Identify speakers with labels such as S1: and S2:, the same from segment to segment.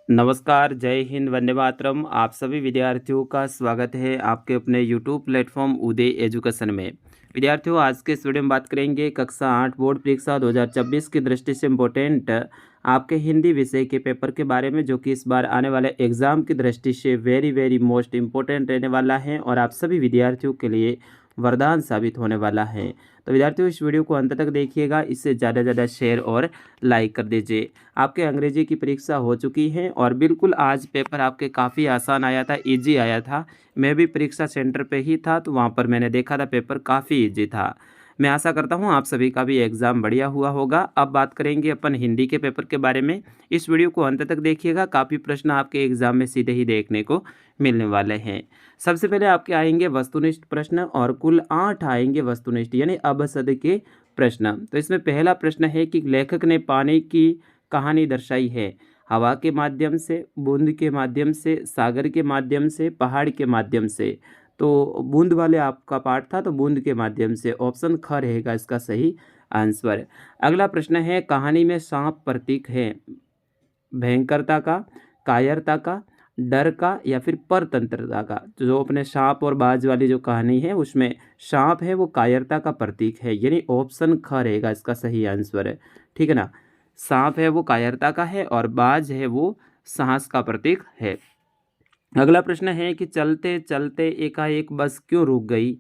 S1: नमस्कार, जय हिंद, वंदे मातरम। आप सभी विद्यार्थियों का स्वागत है आपके अपने यूट्यूब प्लेटफॉर्म उदय एजुकेशन में। विद्यार्थियों, आज के इस वीडियो में बात करेंगे कक्षा 8 बोर्ड परीक्षा 2024 की दृष्टि से इम्पोर्टेंट आपके हिंदी विषय के पेपर के बारे में, जो कि इस बार आने वाले एग्ज़ाम की दृष्टि से वेरी मोस्ट इम्पोर्टेंट रहने वाला है और आप सभी विद्यार्थियों के लिए वरदान साबित होने वाला है। तो विद्यार्थियों, इस वीडियो को अंत तक देखिएगा, इससे ज़्यादा से ज़्यादा शेयर और लाइक कर दीजिए। आपके अंग्रेजी की परीक्षा हो चुकी है और बिल्कुल आज पेपर आपके काफ़ी आसान आया था, इजी आया था। मैं भी परीक्षा सेंटर पे ही था, तो वहाँ पर मैंने देखा था पेपर काफ़ी इजी था। मैं आशा करता हूँ आप सभी का भी एग्ज़ाम बढ़िया हुआ होगा। अब बात करेंगे अपन हिंदी के पेपर के बारे में। इस वीडियो को अंत तक देखिएगा, काफ़ी प्रश्न आपके एग्ज़ाम में सीधे ही देखने को मिलने वाले हैं। सबसे पहले आपके आएंगे वस्तुनिष्ठ प्रश्न और कुल 8 आएंगे वस्तुनिष्ठ यानी अबसद के प्रश्न। तो इसमें पहला प्रश्न है कि लेखक ने पानी की कहानी दर्शाई है हवा के माध्यम से, बूंद के माध्यम से, सागर के माध्यम से, पहाड़ के माध्यम से। तो बूंद वाले आपका पार्ट था, तो बूंद के माध्यम से ऑप्शन ख रहेगा इसका सही आंसर। अगला प्रश्न है, कहानी में सांप प्रतीक है भयंकरता का, कायरता का, डर का या फिर परतंत्रता का। जो अपने सांप और बाज वाली जो कहानी है उसमें सांप है वो कायरता का प्रतीक है, यानी ऑप्शन ख रहेगा इसका सही आंसर है। ठीक है ना, सांप है वो कायरता का है और बाज है वो साहस का प्रतीक है। अगला प्रश्न है कि चलते चलते एकाएक बस क्यों रुक गई।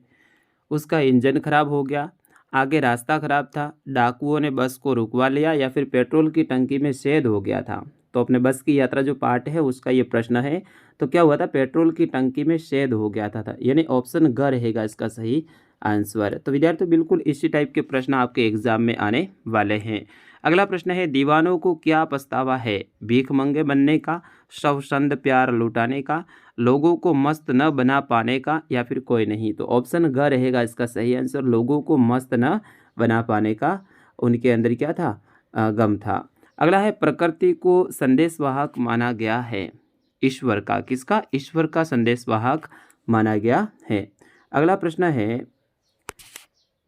S1: उसका इंजन खराब हो गया, आगे रास्ता खराब था, डाकुओं ने बस को रुकवा लिया या फिर पेट्रोल की टंकी में छेद हो गया था। तो अपने बस की यात्रा जो पार्ट है उसका ये प्रश्न है। तो क्या हुआ था, पेट्रोल की टंकी में छेद हो गया था यानी ऑप्शन ग रहेगा इसका सही आंसर। तो विद्यार्थियों, बिल्कुल इसी टाइप के प्रश्न आपके एग्जाम में आने वाले हैं। अगला प्रश्न है, दीवानों को क्या पछतावा है, भीख मंगे बनने का, स्वछंद प्यार लुटाने का, लोगों को मस्त न बना पाने का या फिर कोई नहीं। तो ऑप्शन ग रहेगा इसका सही आंसर, लोगों को मस्त न बना पाने का उनके अंदर क्या था, गम था। अगला है, प्रकृति को संदेशवाहक माना गया है ईश्वर का, किसका, ईश्वर का संदेशवाहक माना गया है। अगला प्रश्न है,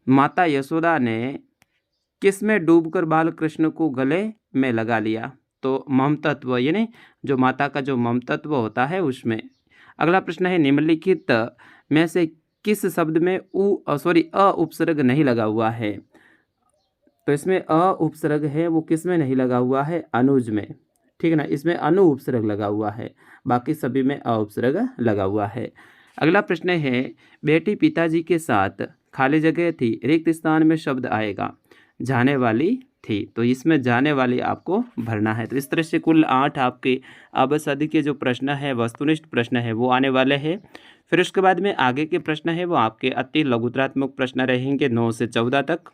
S1: माता यशोदा ने किस में डूबकर बाल कृष्ण को गले में लगा लिया। तो ममतत्व यानी जो माता का जो ममतत्व होता है उसमें। अगला प्रश्न है, निम्नलिखित में से किस शब्द में अ उपसर्ग नहीं लगा हुआ है। तो इसमें अ उपसर्ग है वो किस में नहीं लगा हुआ है, अनुज में। ठीक है ना, इसमें अनु उपसर्ग लगा हुआ है, बाकी सभी में अ उपसर्ग लगा हुआ है। अगला प्रश्न है, बेटी पिताजी के साथ खाली जगह थी, रिक्त स्थान में शब्द आएगा, जाने वाली थी। तो इसमें जाने वाली आपको भरना है। तो इस तरह से कुल 8 आपके अबसद के जो प्रश्न है, वस्तुनिष्ठ प्रश्न है, वो आने वाले हैं। फिर उसके बाद में आगे के प्रश्न है वो आपके अति लघुतरात्मक प्रश्न रहेंगे 9 से 14 तक।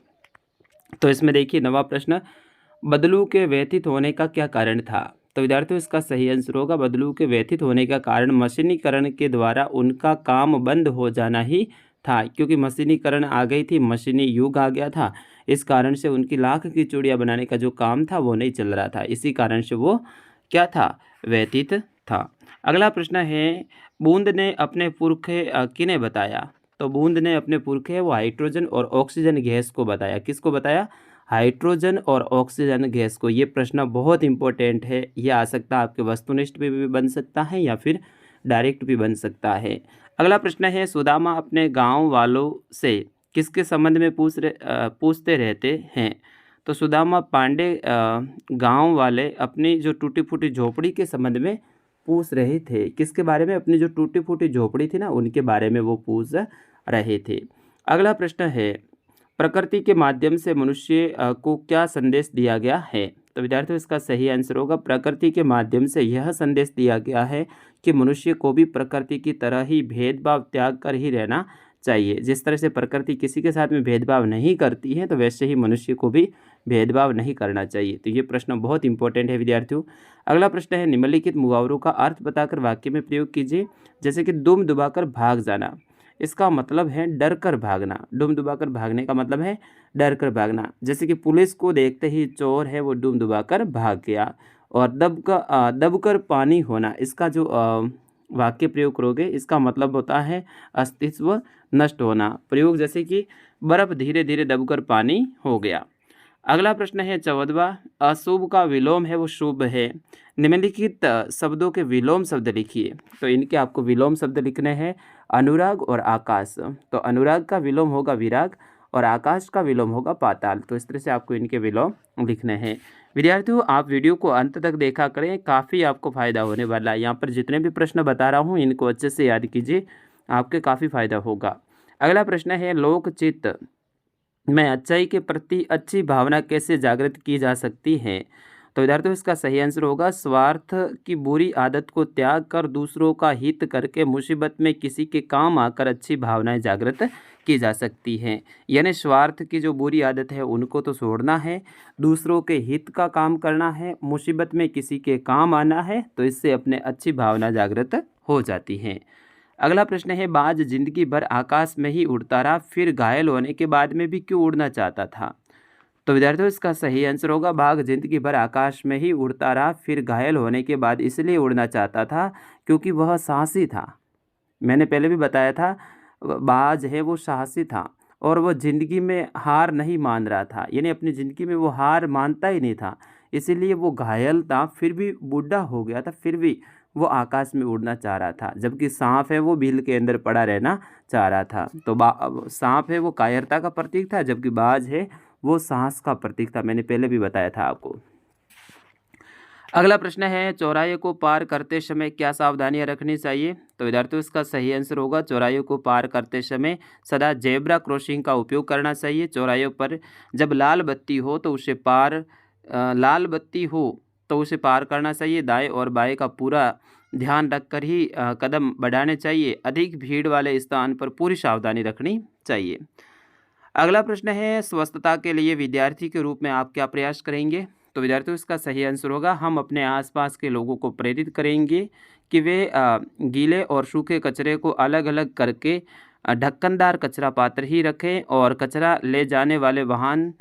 S1: तो इसमें देखिए, नवा प्रश्न, बदलू के व्यथित होने का क्या कारण था। तो विद्यार्थियों, इसका सही आंसर होगा, बदलू के व्यथित होने का कारण मशीनीकरण के द्वारा उनका काम बंद हो जाना ही था। क्योंकि मशीनीकरण आ गई थी, मशीनी युग आ गया था, इस कारण से उनकी लाख की चूड़ियाँ बनाने का जो काम था वो नहीं चल रहा था, इसी कारण से वो क्या था, व्यतीत था। अगला प्रश्न है, बूंद ने अपने पुरखे किन्हें बताया। तो बूंद ने अपने पुरखे वो हाइड्रोजन और ऑक्सीजन गैस को बताया। किसको बताया, हाइड्रोजन और ऑक्सीजन गैस को। ये प्रश्न बहुत इंपॉर्टेंट है, ये आ सकता है आपके वस्तुनिष्ठ पे भी बन सकता है या फिर डायरेक्ट भी बन सकता है। अगला प्रश्न है, सुदामा अपने गांव वालों से किसके संबंध में पूछते रहते हैं। तो सुदामा पांडे गांव वाले अपनी जो टूटी फूटी झोपड़ी के संबंध में पूछ रहे थे। किसके बारे में, अपनी जो टूटी फूटी झोपड़ी थी ना उनके बारे में वो पूछ रहे थे। अगला प्रश्न है, प्रकृति के माध्यम से मनुष्य को क्या संदेश दिया गया है। तो विद्यार्थियों, इसका सही आंसर होगा, प्रकृति के माध्यम से यह संदेश दिया गया है कि मनुष्य को भी प्रकृति की तरह ही भेदभाव त्याग कर ही रहना चाहिए। जिस तरह से प्रकृति किसी के साथ में भेदभाव नहीं करती है, तो वैसे ही मनुष्य को भी भेदभाव नहीं करना चाहिए। तो ये प्रश्न बहुत इंपॉर्टेंट है विद्यार्थियों। अगला प्रश्न है, निम्नलिखित मुहावरों का अर्थ बताकर वाक्य में प्रयोग कीजिए। जैसे कि दुम दुबाकर भाग जाना, इसका मतलब है डर कर भागना। डूम दुबाकर भागने का मतलब है डर कर भागना। जैसे कि पुलिस को देखते ही चोर है वो डूम दुबाकर भाग गया। और दबकर पानी होना, इसका जो वाक्य प्रयोग करोगे इसका मतलब होता है अस्तित्व नष्ट होना। प्रयोग जैसे कि बर्फ धीरे धीरे दबकर पानी हो गया। अगला प्रश्न है 14वां, अशुभ का विलोम है वो शुभ है। निम्नलिखित शब्दों के विलोम शब्द लिखिए। तो इनके आपको विलोम शब्द लिखने हैं अनुराग और आकाश। तो अनुराग का विलोम होगा विराग और आकाश का विलोम होगा पाताल। तो इस तरह से आपको इनके विलोम लिखने हैं। विद्यार्थियों, आप वीडियो को अंत तक देखा करें, काफ़ी आपको फ़ायदा होने वाला है। यहाँ पर जितने भी प्रश्न बता रहा हूँ इनको अच्छे से याद कीजिए, आपके काफ़ी फ़ायदा होगा। अगला प्रश्न है लोकचित में अच्छाई के प्रति अच्छी भावना कैसे जागृत की जा सकती है। तो विद्यार्थियों, इसका सही आंसर होगा स्वार्थ की बुरी आदत को त्याग कर दूसरों का हित करके मुसीबत में किसी के काम आकर अच्छी भावनाएं जागृत की जा सकती हैं। यानी स्वार्थ की जो बुरी आदत है उनको तो छोड़ना है, दूसरों के हित का काम करना है, मुसीबत में किसी के काम आना है, तो इससे अपने अच्छी भावना जागृत हो जाती हैं। अगला प्रश्न है बाज जिंदगी भर आकाश में ही उड़ता रहा, फिर घायल होने के बाद में भी क्यों उड़ना चाहता था। तो विद्यार्थियों, इसका सही आंसर होगा बाघ जिंदगी भर आकाश में ही उड़ता रहा, फिर घायल होने के बाद इसलिए उड़ना चाहता था क्योंकि वह साहसी था। मैंने पहले भी बताया था बाज है वो साहसी था और वह ज़िंदगी में हार नहीं मान रहा था, यानी अपनी ज़िंदगी में वो हार मानता ही नहीं था, इसीलिए वो घायल था, फिर भी बूढ़ा हो गया था, फिर भी वो आकाश में उड़ना चाह रहा था। जबकि सांप है वो बिल के अंदर पड़ा रहना चाह रहा था। तो सांप है वो कायरता का प्रतीक था, जबकि बाज है वो साहस का प्रतीक था। मैंने पहले भी बताया था आपको। अगला प्रश्न है चौराहे को पार करते समय क्या सावधानियां रखनी चाहिए। तो विद्यार्थियों, इसका सही आंसर होगा चौराहे को पार करते समय सदा जेब्रा क्रॉसिंग का उपयोग करना चाहिए। चौराहे पर जब लाल बत्ती हो तो उसे पार करना चाहिए। दाएं और बाएं का पूरा ध्यान रखकर ही कदम बढ़ाने चाहिए। अधिक भीड़ वाले स्थान पर पूरी सावधानी रखनी चाहिए। अगला प्रश्न है स्वस्थता के लिए विद्यार्थी के रूप में आप क्या प्रयास करेंगे। तो विद्यार्थियों, इसका सही आंसर होगा हम अपने आसपास के लोगों को प्रेरित करेंगे कि वे गीले और सूखे कचरे को अलग अलग करके ढक्कनदार कचरा पात्र ही रखें और कचरा ले जाने वाले वाहन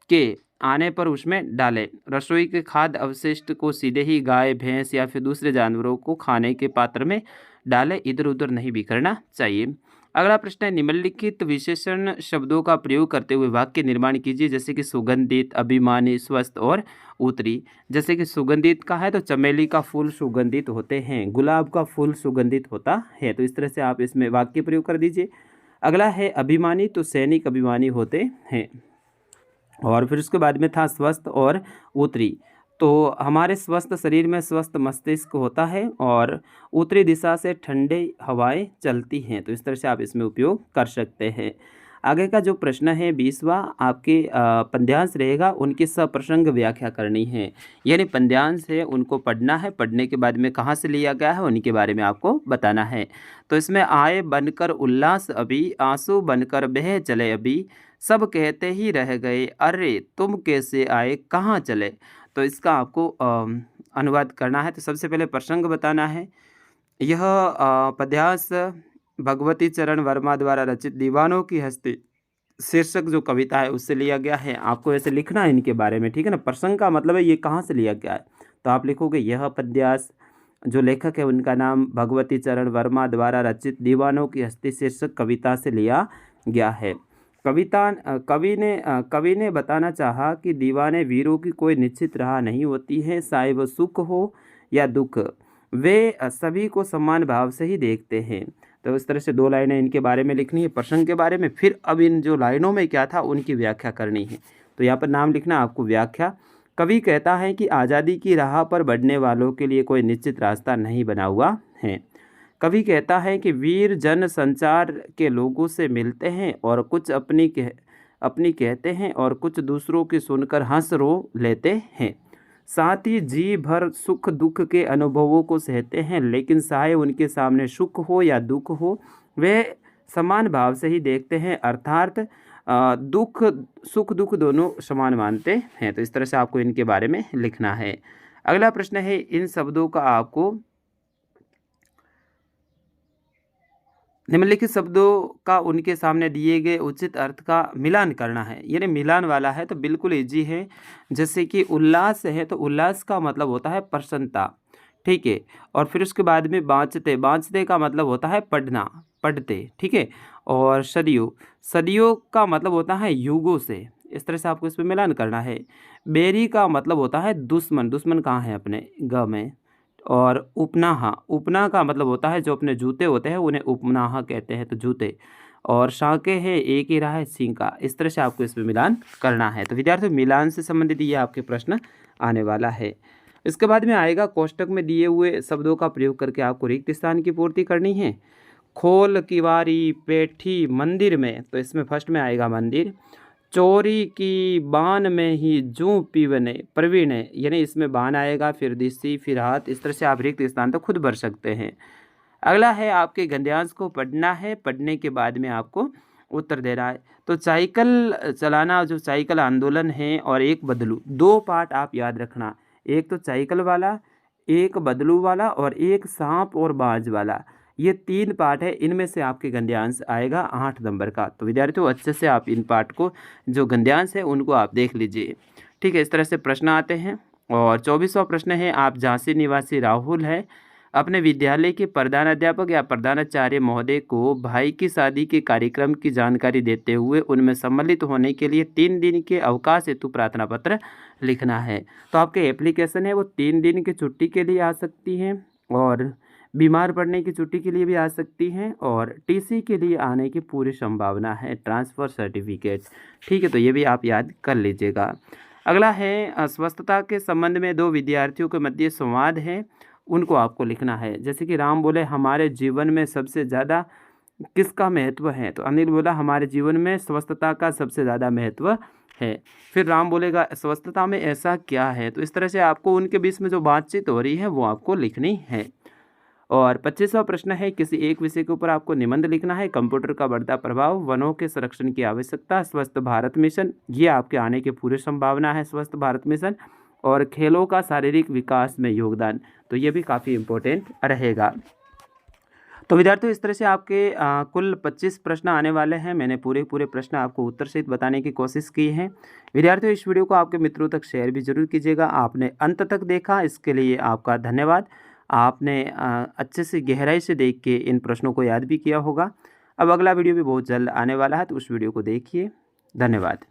S1: के आने पर उसमें डालें। रसोई के खाद्य अवशिष्ट को सीधे ही गाय भैंस या फिर दूसरे जानवरों को खाने के पात्र में डालें, इधर उधर नहीं बिखरना चाहिए। अगला प्रश्न है निम्नलिखित विशेषण शब्दों का प्रयोग करते हुए वाक्य निर्माण कीजिए, जैसे कि सुगंधित, अभिमानी, स्वस्थ और उत्तरी। जैसे कि सुगंधित का है तो चमेली का फूल सुगंधित होते हैं, गुलाब का फूल सुगंधित होता है। तो इस तरह से आप इसमें वाक्य प्रयोग कर दीजिए। अगला है अभिमानी, तो सैनिक अभिमानी होते हैं। और फिर उसके बाद में था स्वस्थ और उत्तरी, तो हमारे स्वस्थ शरीर में स्वस्थ मस्तिष्क होता है और उत्तरी दिशा से ठंडे हवाएं चलती हैं। तो इस तरह से आप इसमें उपयोग कर सकते हैं। आगे का जो प्रश्न है 20वां, आपके पद्यांश रहेगा, उनकी सप्रसंग व्याख्या करनी है। यानी पद्यांश है उनको पढ़ना है, पढ़ने के बाद में कहाँ से लिया गया है उनके बारे में आपको बताना है। तो इसमें आए बनकर उल्लास अभी, आंसू बनकर बह चले अभी, सब कहते ही रह गए अरे तुम कैसे आए कहाँ चले। तो इसका आपको अनुवाद करना है। तो सबसे पहले प्रसंग बताना है। यह पद्यांश भगवती चरण वर्मा द्वारा रचित दीवानों की हस्ती शीर्षक जो कविता है उससे लिया गया है। आपको ऐसे लिखना है इनके बारे में, ठीक है ना। प्रसंग का मतलब है ये कहाँ से लिया गया है, तो आप लिखोगे यह पद्यांश, जो लेखक है उनका नाम भगवती चरण वर्मा द्वारा रचित दीवानों की हस्ती शीर्षक कविता से लिया गया है। कवि ने बताना चाहा कि दीवाने वीरों की कोई निश्चित राह नहीं होती है, चाहे वो सुख हो या दुख, वे सभी को समान भाव से ही देखते हैं। तो इस तरह से 2 लाइनें इनके बारे में लिखनी है, प्रसंग के बारे में। फिर अब इन जो लाइनों में क्या था उनकी व्याख्या करनी है। तो यहाँ पर नाम लिखना आपको व्याख्या। कवि कहता है कि आज़ादी की राह पर बढ़ने वालों के लिए कोई निश्चित रास्ता नहीं बना हुआ है। कवि कहता है कि वीर जन संचार के लोगों से मिलते हैं और कुछ अपनी कहते हैं और कुछ दूसरों की सुनकर हंस रो लेते हैं। साथ ही जी भर सुख दुख के अनुभवों को सहते हैं, लेकिन चाहे उनके सामने सुख हो या दुख हो वे समान भाव से ही देखते हैं, अर्थात सुख दुख दोनों समान मानते हैं। तो इस तरह से आपको इनके बारे में लिखना है। अगला प्रश्न है इन शब्दों का आपको निम्नलिखित शब्दों का उनके सामने दिए गए उचित अर्थ का मिलान करना है। यानी मिलान वाला है तो बिल्कुल इजी है। जैसे कि उल्लास है तो उल्लास का मतलब होता है प्रसन्नता, ठीक है। और फिर उसके बाद में बाँचते का मतलब होता है पढ़ते, ठीक है। और सदियों का मतलब होता है युगों से, इस तरह से आपको इस पे मिलान करना है। बेरी का मतलब होता है दुश्मन, दुश्मन कहाँ है अपने ग में। और उपनाहा, उपना का मतलब होता है जो अपने जूते होते हैं उन्हें उपनाहा कहते हैं, तो जूते। और शांके है, एक ही रहा है सींका। इस तरह से आपको इसमें मिलान करना है। तो विद्यार्थियों मिलान से संबंधित ये आपके प्रश्न आने वाला है। इसके बाद में आएगा कोष्टक में दिए हुए शब्दों का प्रयोग करके आपको रिक्त स्थान की पूर्ति करनी है। खोल, किवारी, पेठी, मंदिर में, तो इसमें फर्स्ट में आएगा मंदिर। चोरी की बान में ही जूं पीवने प्रवीण, यानी इसमें बान आएगा, फिर दिशी, फिर हाथ। इस तरह से आप रिक्त स्थान तो खुद भर सकते हैं। अगला है आपके गद्यांश को पढ़ना है, पढ़ने के बाद में आपको उत्तर देना है। तो साइकिल चलाना, जो साइकिल आंदोलन है, और एक बदलू, दो पार्ट आप याद रखना। एक तो साइकिल वाला, एक बदलू वाला, और एक सांप और बाज वाला। ये 3 पार्ट है, इनमें से आपके गद्यांश आएगा 8 नंबर का। तो विद्यार्थियों अच्छे से आप इन पार्ट को, जो गद्यांश है उनको आप देख लीजिए। ठीक है, इस तरह से प्रश्न आते हैं। और 24वां प्रश्न है, आप झांसी निवासी राहुल है, अपने विद्यालय के प्रधानाध्यापक या प्रधानाचार्य महोदय को भाई की शादी के कार्यक्रम की जानकारी देते हुए उनमें सम्मिलित होने के लिए 3 दिन के अवकाश हेतु प्रार्थना पत्र लिखना है। तो आपके एप्लीकेशन है वो 3 दिन की छुट्टी के लिए आ सकती हैं, और बीमार पड़ने की छुट्टी के लिए भी आ सकती हैं, और टीसी के लिए आने की पूरी संभावना है, ट्रांसफ़र सर्टिफिकेट। ठीक है, तो ये भी आप याद कर लीजिएगा। अगला है अस्वस्थता के संबंध में 2 विद्यार्थियों के मध्य संवाद है, उनको आपको लिखना है। जैसे कि राम बोले हमारे जीवन में सबसे ज़्यादा किसका महत्व है, तो अनिल बोला हमारे जीवन में स्वस्थता का सबसे ज़्यादा महत्व है। फिर राम बोलेगा स्वस्थता में ऐसा क्या है, तो इस तरह से आपको उनके बीच में जो बातचीत हो रही है वो आपको लिखनी है। और 25वां प्रश्न है, किसी एक विषय के ऊपर आपको निबंध लिखना है। कंप्यूटर का बढ़ता प्रभाव, वनों के संरक्षण की आवश्यकता, स्वस्थ भारत मिशन, ये आपके आने की पूरी संभावना है, स्वस्थ भारत मिशन। और खेलों का शारीरिक विकास में योगदान, तो ये भी काफ़ी इम्पोर्टेंट रहेगा। तो विद्यार्थियों इस तरह से आपके कुल 25 प्रश्न आने वाले हैं। मैंने पूरे प्रश्न आपको उत्तर सहित बताने की कोशिश की है। विद्यार्थियों इस वीडियो को आपके मित्रों तक शेयर भी जरूर कीजिएगा। आपने अंत तक देखा, इसके लिए आपका धन्यवाद। आपने अच्छे से गहराई से देख के इन प्रश्नों को याद भी किया होगा। अब अगला वीडियो भी बहुत जल्द आने वाला है, तो उस वीडियो को देखिए। धन्यवाद।